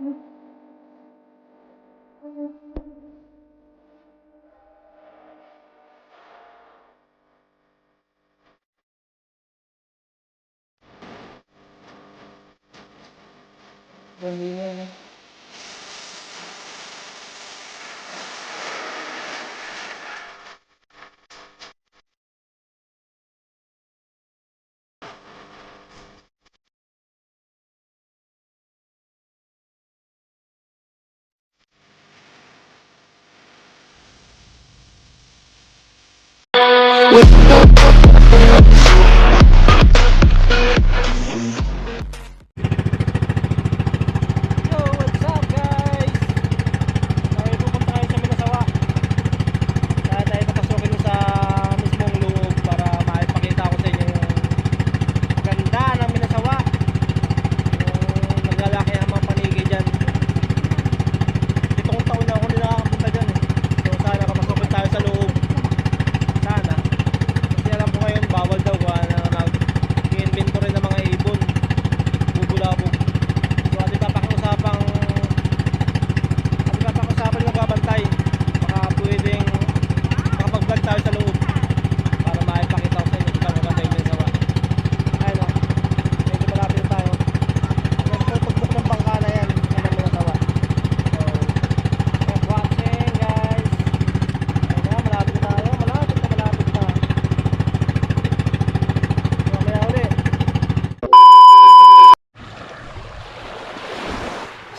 Hindi.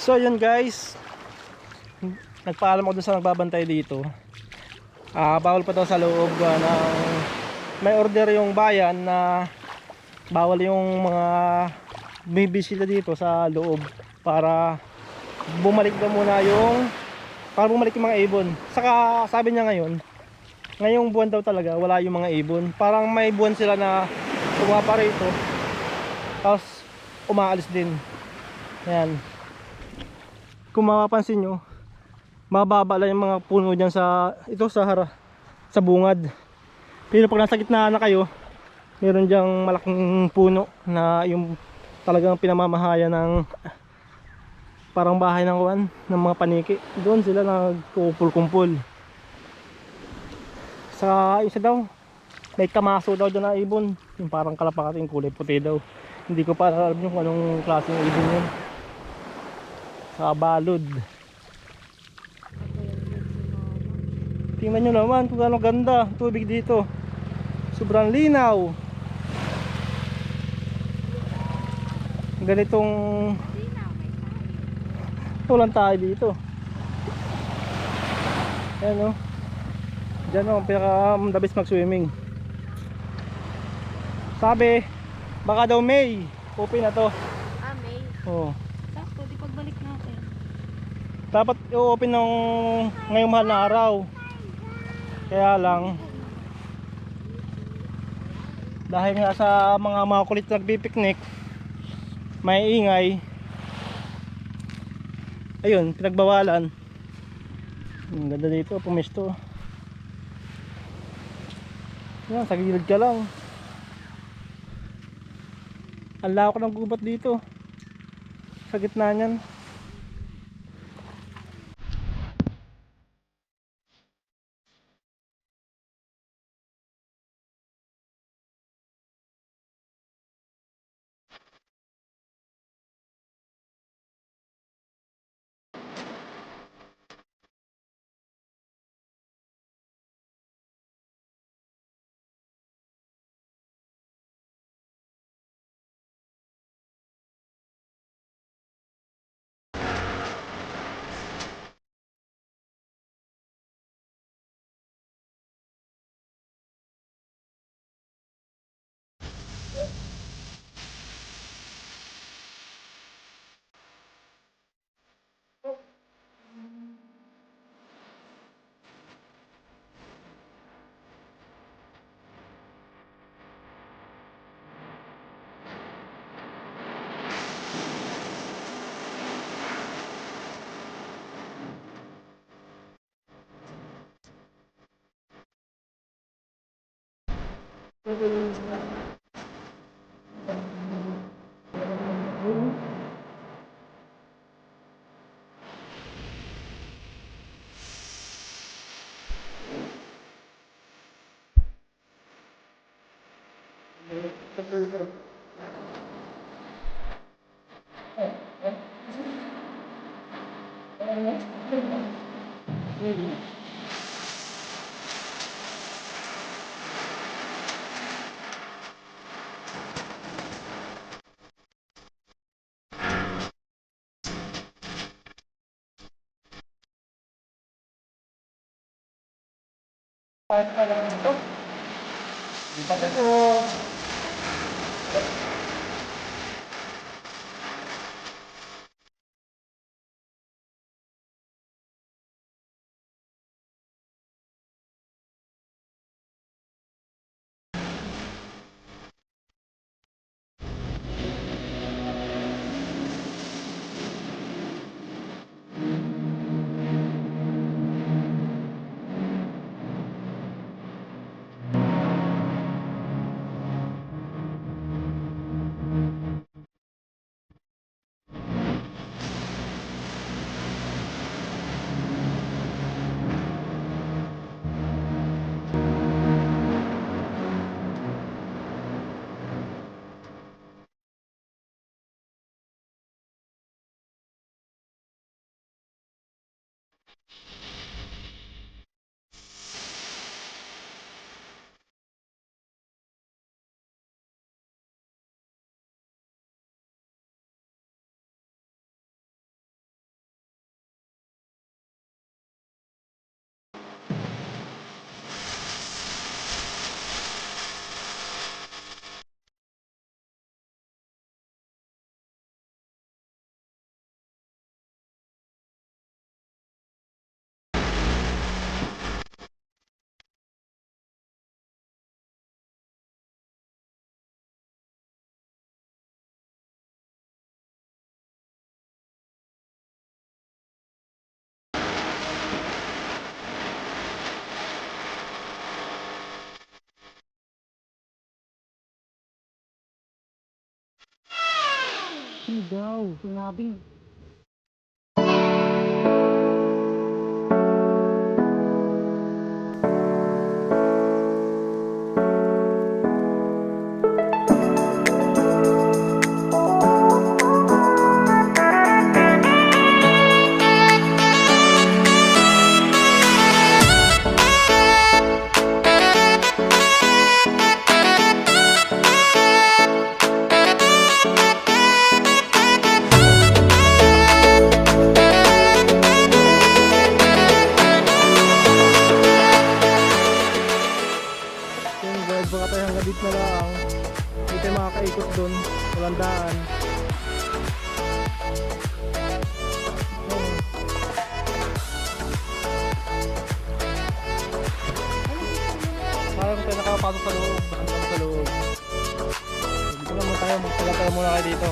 So yun guys, nagpaalam ako dun sa nagbabantay dito. Bawal pa daw sa loob ng may order yung bayan na bawal yung mga bumibisita dito sa loob para bumalik daw muna yung bumalik yung mga ibon. Saka sabi niya ngayong buwan daw talaga wala yung mga ibon. Parang may buwan sila na pumapa rito tapos umaalis din. Ayan. Kung mapapansin nyo, mababa lang yung mga puno dyan sa sa bungad. Pero pag nasa gitna na kayo, meron dyang malaking puno na yung talagang pinamamahaya ng parang bahay ng mga paniki. Doon sila nagkukumpul-kumpul. Sa isa daw, may kamaso daw dyan na ibon. Yung parang kalapakating kulay puti daw. Hindi ko pa alam yung anong klaseng ibon yun. Sa balod. Tingnan nyo naman kung gaano ganda tubig dito. Sobrang linaw. Ganitong walang tayo dito. Ayan o. Diyan o, the best mag swimming. Sabi, baka daw May open na to. May? Oo. Sakto, di pagbalik natin. Dapat i-open ng ngayong mahal na araw. Kaya lang dahil nga sa mga makulit nagpipiknik, may ingay, ayun, pinagbawalan. Ang ganda dito, pumisto. Yan, sa gilid ka lang. Ang lawak ng gubat dito sa gitna niyan. Kahit pa lang ito. Bakit ito? Sigaw, sinabi. Yung guys, baka tayo hanggang dito na lang. Hindi tayo makakaikot dun. Walang daan. Parang tayo nakapasok sa loob. Baka naman sa loob. So, dito naman tayo. Magtala muna kayo dito.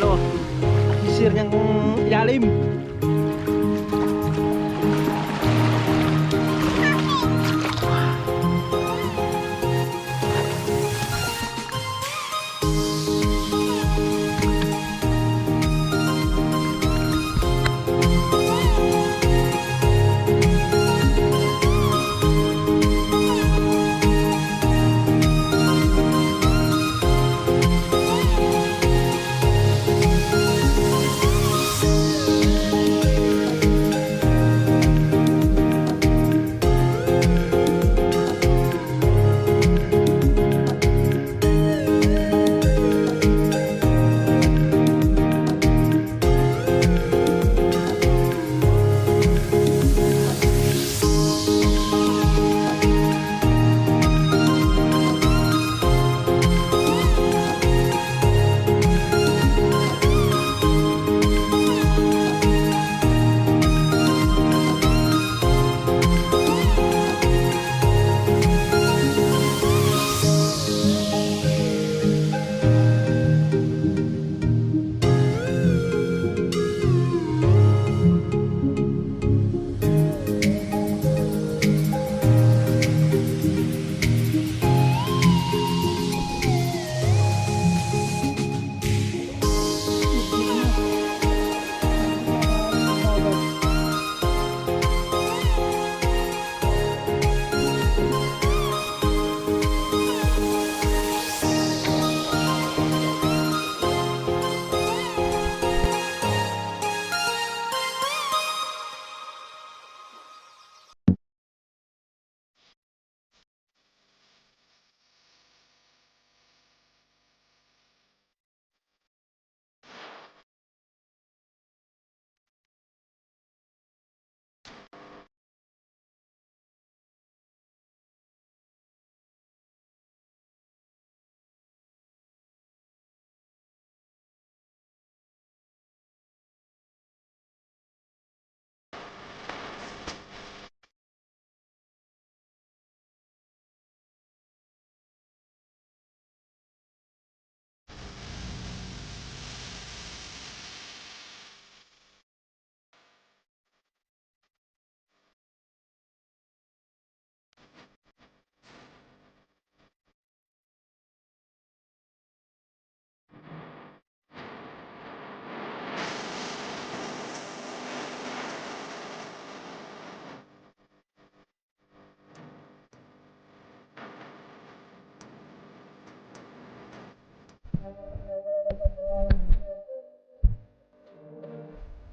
ano, sisir niyang ilalim.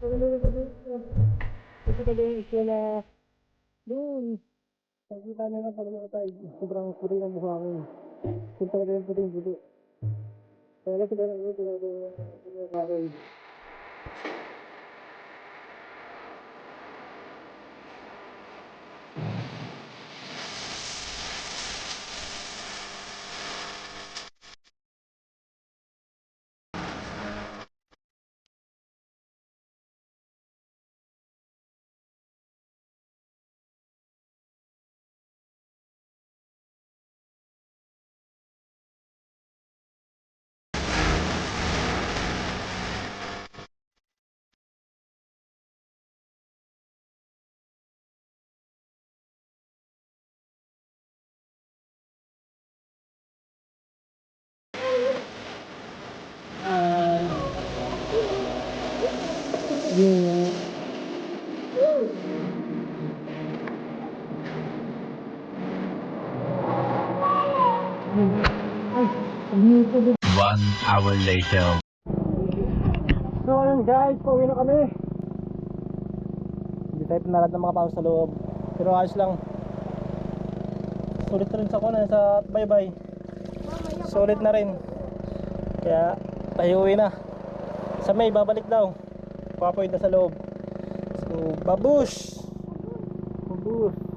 Ito talaga sila doon. Pagkita nyo lang pala tayo. Sobrang puti ng buhangin. Kung talaga yung puti-puti. Talaga sila lang yun. Talaga yung One hour later. So ayun guys, pauwi na kami. Hindi tayo pinalad ng mga tao sa loob. Pero ayos lang. Sulit na rin sa kunan sa bye-bye. Sulit na rin. Kaya tayo uwi na. Sa May babalik daw. Papoy na sa loob. So babush. Babush.